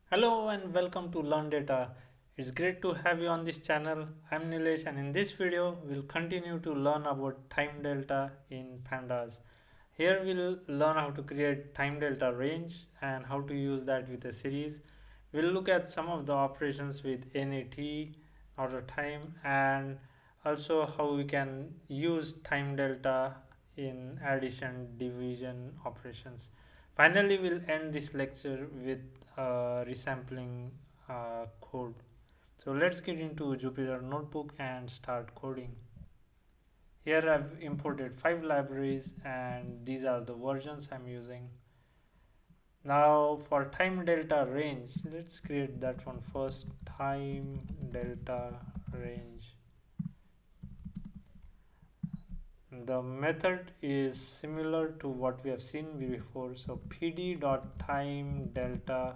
Hello and welcome to Learn Data. It's great to have you on this channel. I'm Nilesh, and in this video we'll continue to learn about time delta in Pandas. Here we'll learn how to create time delta range and how to use that with a series. We'll look at some of the operations with NAT, order time, and also how we can use time delta in addition division operations. Finally, we'll end this lecture with resampling code. So let's get into Jupyter Notebook and start coding. Here I've imported 5 libraries and these are the versions I'm using. Now for time delta range, let's create that one first. Time delta range. The method is similar to what we have seen before. So pd.timedelta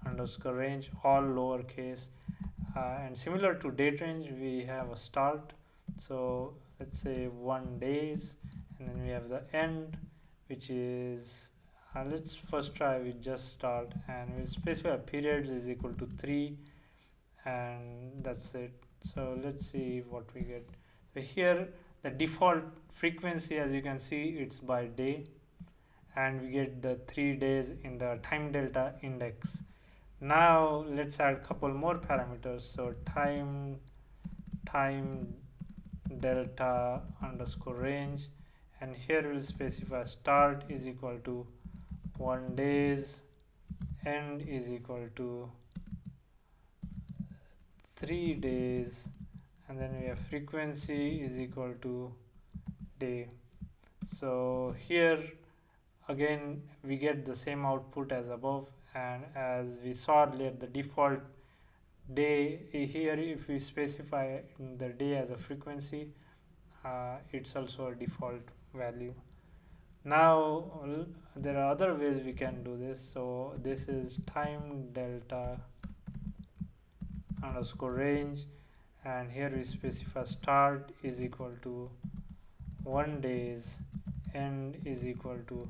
underscore range, all lowercase, and similar to date range we have a start, so let's say 1 days, and then we have the end, which is let's first try with just start, and we'll specify periods is equal to 3, and that's it. So let's see what we get. So here the default frequency, as you can see, it's by day, and we get the 3 days in the time delta index. Now let's add a couple more parameters. So time delta underscore range, and here we'll specify start is equal to 1 days, end is equal to 3 days, and then we have frequency is equal to day. So here again we get the same output as above, and as we saw earlier, the default day here, if we specify the day as a frequency, it's also a default value. Now there are other ways we can do this. So this is time delta underscore range, and here we specify start is equal to 1 days, end is equal to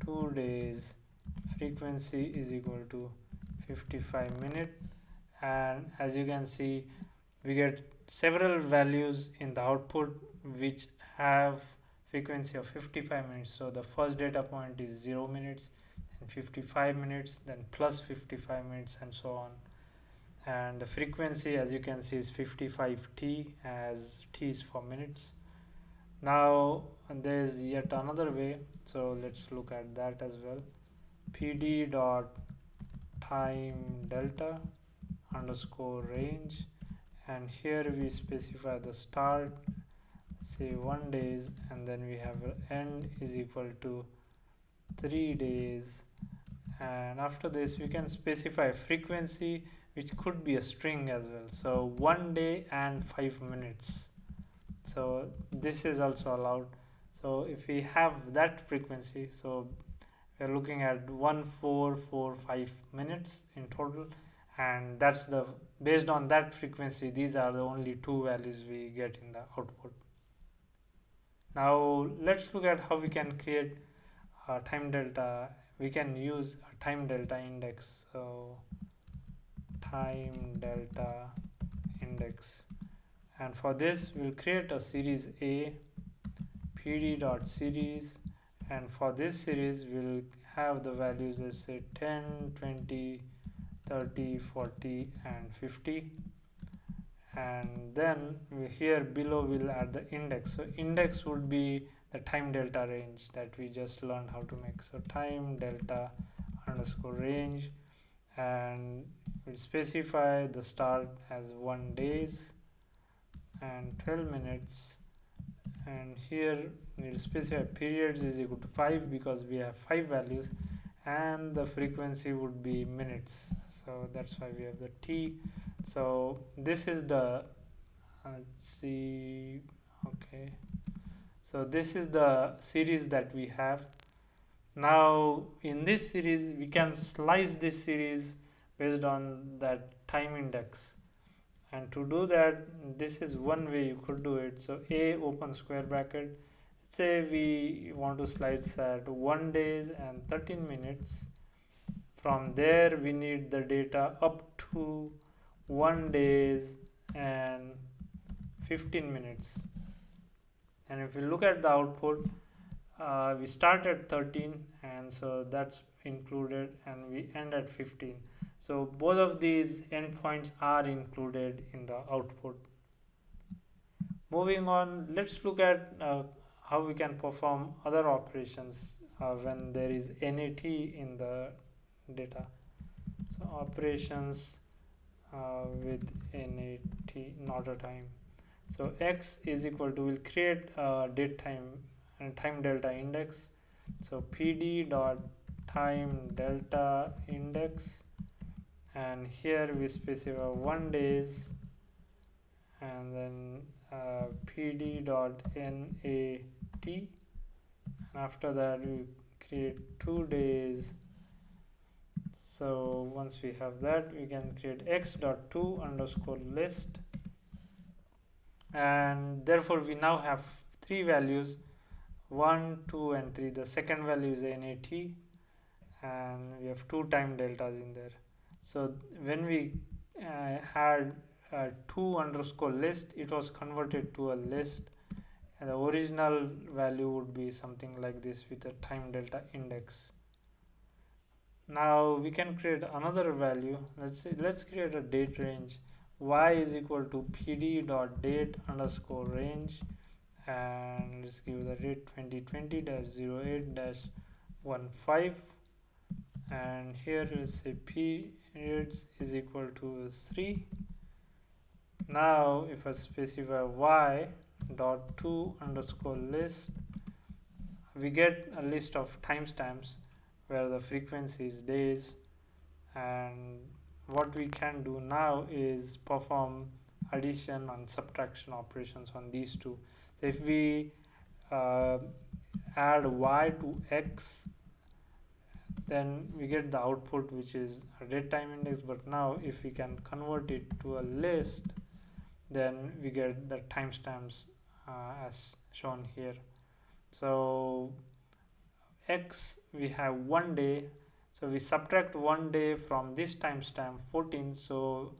2 days, frequency is equal to 55 minutes, and as you can see we get several values in the output which have frequency of 55 minutes. So the first data point is 0 minutes, and 55 minutes, then plus 55 minutes, and so on. And the frequency, as you can see, is 55t, as t is for minutes. Now there's yet another way, so let's look at that as well. pd dot time delta underscore range, and here we specify the start, say 1 days, and then we have end is equal to 3 days, and after this we can specify frequency, which could be a string as well. So 1 day and 5 minutes, so this is also allowed. So if we have that frequency, so we're looking at 1445 minutes in total, and that's the based on that frequency, these are the only two values we get in the output. Now let's look at how we can create time delta. We can use a time delta index. So time delta index, and for this we'll create a series A, pd.series, and for this series we'll have the values, let's say 10, 20, 30, 40, and 50, and then here below we'll add the index. So index would be the time delta range that we just learned how to make. So time delta underscore range, and we'll specify the start as 1 days and 12 minutes, and here we'll specify periods is equal to 5 because we have 5 values, and the frequency would be minutes, so that's why we have the t. So this is the let's see, okay, so this is the series that we have. Now in this series we can slice this series based on that time index, and to do that, this is one way you could do it. So a open square bracket, say we want to slice at 1 days and 13 minutes, From there we need the data up to 1 days and 15 minutes. And if we look at the output, we start at 13, and so that's included, and we end at 15. So both of these endpoints are included in the output. Moving on, let's look at how we can perform other operations when there is NAT in the data. So operations with NAT, not a time. So x is equal to, we'll create date time and time delta index. So pd dot time delta index, and here we specify 1 days, and then pd dot nat, and after that we create 2 days. So once we have that, we can create x dot to underscore list, and therefore we now have 3 values, 1, 2 and 3. The second value is NAT, and we have 2 time deltas in there. So when we had 2 underscore list, it was converted to a list, and the original value would be something like this with a time delta index. Now we can create another value. Let's create a date range. Y is equal to pd dot date underscore range, and let's give the date 2020-08-15, and here let's say periods is equal to 3. Now if I specify y dot to underscore list, we get a list of timestamps where the frequency is days, and what we can do now is perform addition and subtraction operations on these two. So if we add y to x, then we get the output, which is a date time index. But now if we can convert it to a list, then we get the timestamps as shown here. So x, we have 1 day, so we subtract 1 day from this timestamp 14. So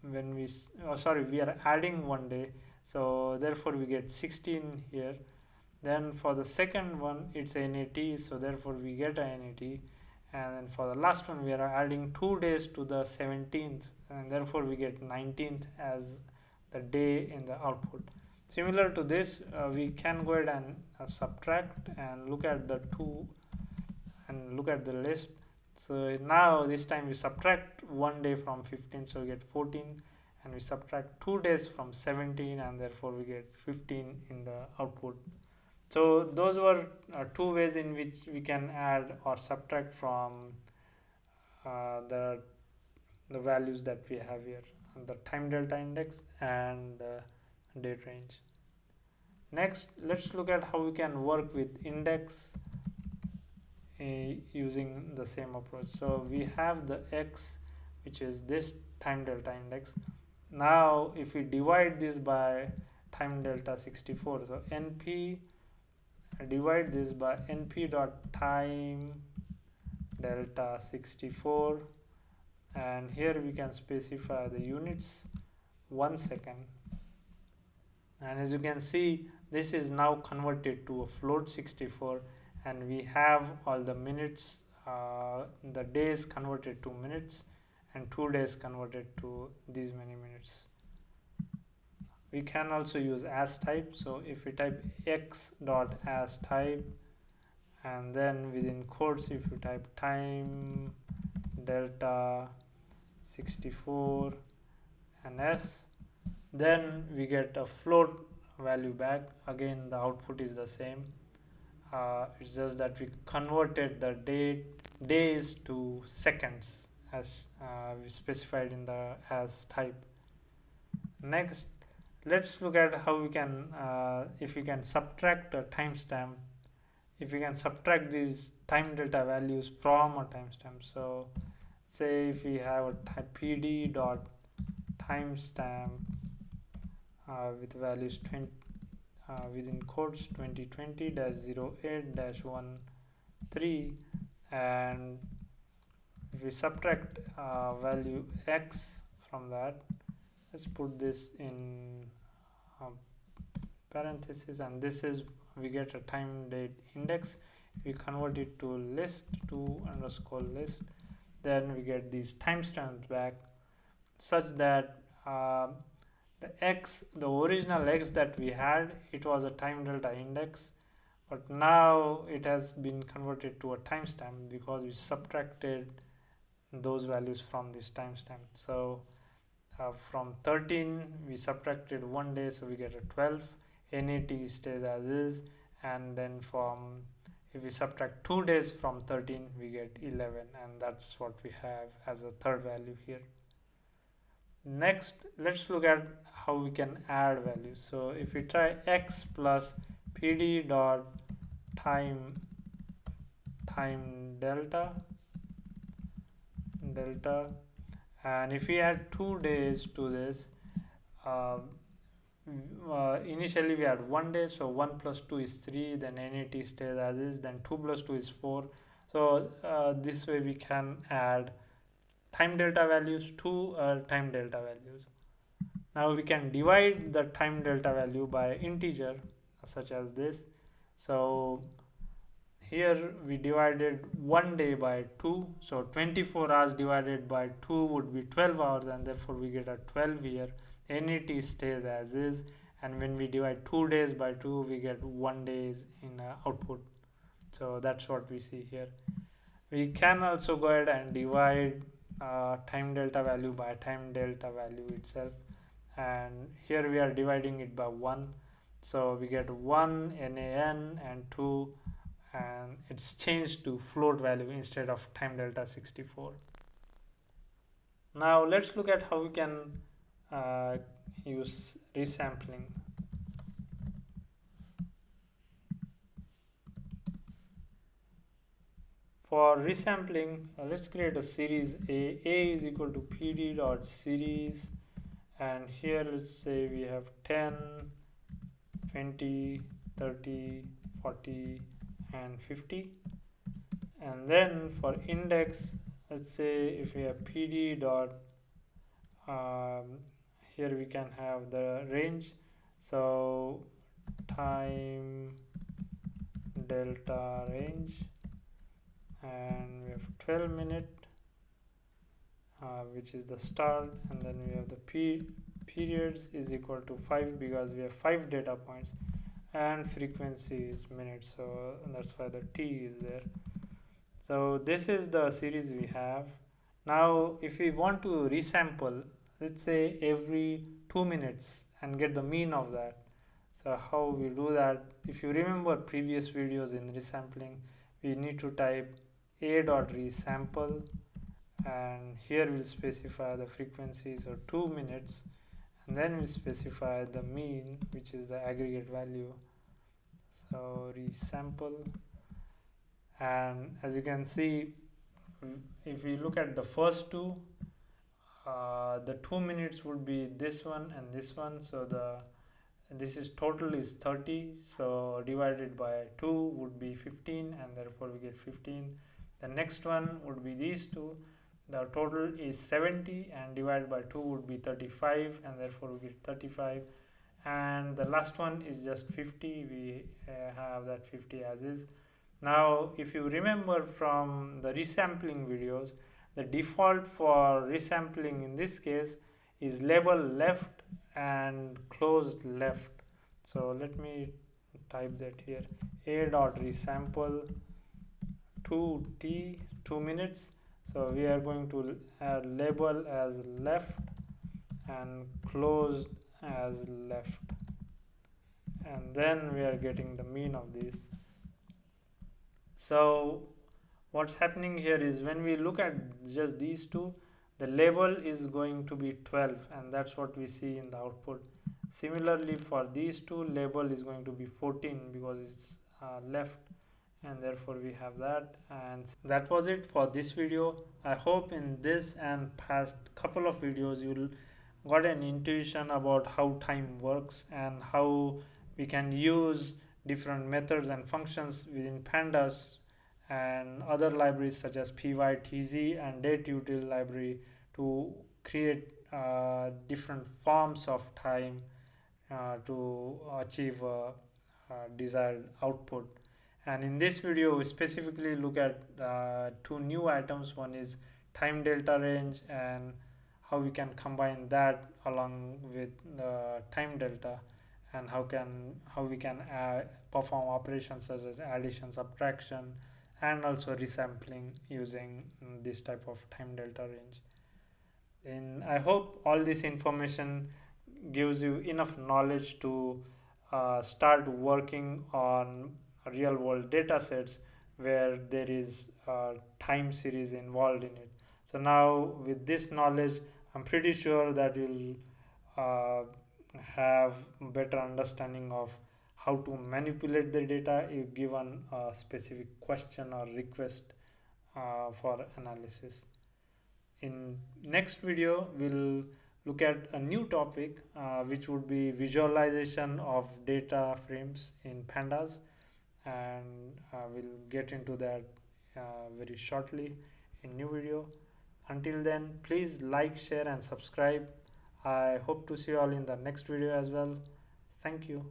when we we are adding 1 day, so therefore we get 16 here. Then for the second one, it's NAT, so therefore we get a NAT. And then for the last one, we are adding 2 days to the 17th, and therefore we get 19th as the day in the output. Similar to this, we can go ahead and subtract and look at the 2 and look at the list. So now this time we subtract 1 day from 15, so we get 14, and we subtract 2 days from 17, and therefore we get 15 in the output. So those were 2 ways in which we can add or subtract from the values that we have here, the time delta index and date range. Next, let's look at how we can work with index using the same approach. So we have the x, which is this time delta index. Now if we divide this by time delta 64, so np, divide this by np dot time delta 64, and here we can specify the units 1 second, and as you can see, this is now converted to a float 64, and we have all the minutes, the days converted to minutes, and 2 days converted to these many minutes. We can also use astype. So if we type x dot astype, and then within quotes if you type time delta 64 and s, then we get a float value back. Again, the output is the same. It's just that we converted the days to seconds as we specified in the as type. Next, let's look at how we can if we can subtract a timestamp, if we can subtract these time delta values from a timestamp. So say if we have a pd dot timestamp with values 20 within quotes 2020-08-13, and if we subtract value x from that, let's put this in parenthesis, and this is we get a time date index. We convert it to list to underscore list, then we get these timestamps back, such that the original x that we had, it was a time delta index, but now it has been converted to a timestamp because we subtracted those values from this timestamp. So from 13 we subtracted 1 day, so we get a 12. NAT stays as is, and then from if we subtract 2 days from 13 we get 11, and that's what we have as a third value here. Next, let's look at how we can add values. So if we try x plus pd dot time delta, and if we add 2 days to this, initially we had 1 day, so 1 plus 2 is 3, then NAT stays as is, then 2 plus 2 is 4. So this way we can add time delta values to time delta values. Now we can divide the time delta value by integer such as this. So here we divided 1 day by 2, so 24 hours divided by 2 would be 12 hours, and therefore we get a 12 here. NAT stays as is, and when we divide 2 days by 2 we get 1 day in output. So that's what we see here. We can also go ahead and divide time delta value by time delta value itself, and here we are dividing it by 1, so we get 1 NaN and 2, and it's changed to float value instead of time delta 64. Now let's look at how we can use resampling. For resampling, let's create a series A. A is equal to pd dot series, and here let's say we have 10, 20, 30, 40 and 50. And then for index, let's say if we have pd dot here we can have the range, so time delta range, and we have 12 minute which is the start, and then we have the periods is equal to 5 because we have 5 data points, and frequency is minutes, so that's why the t is there. So this is the series we have. Now if we want to resample, let's say every 2 minutes and get the mean of that, so how we do that? If you remember previous videos in resampling, we need to type a.resample, and here we'll specify the frequency, so 2 minutes, and then we specify the mean, which is the aggregate value, so resample. And as you can see, if we look at the first two, the 2 minutes would be this one and this one, so this is total is 30, so divided by 2 would be 15, and therefore we get 15. The next one would be these two, the total is 70, and divided by 2 would be 35, and therefore we get 35. And the last one is just 50, we have that 50 as is. Now if you remember from the resampling videos, the default for resampling in this case is label left and closed left. So let me type that here, a.resample 2t 2 minutes, so we are going to add label as left and closed as left, and then we are getting the mean of this. So what's happening here is when we look at just these two, the label is going to be 12, and that's what we see in the output. Similarly for these two, label is going to be 14 because it's left, and therefore we have that. And that was it for this video. I hope in this and past couple of videos you'll got an intuition about how time works and how we can use different methods and functions within Pandas and other libraries such as pytz and dateutil library to create different forms of time to achieve desired output. And in this video we specifically look at two new items. One is time delta range and how we can combine that along with time delta, and how we can perform operations such as addition, subtraction, and also resampling using this type of time delta range. And I hope all this information gives you enough knowledge to start working on real world data sets where there is time series involved in it. So now with this knowledge, I'm pretty sure that you'll uh, have better understanding of how to manipulate the data if given a specific question or request for analysis. In next video we'll look at a new topic which would be visualization of data frames in pandas, and we'll get into that very shortly in new video. Until then, please like, share and subscribe. I hope to see you all in the next video as well. Thank you.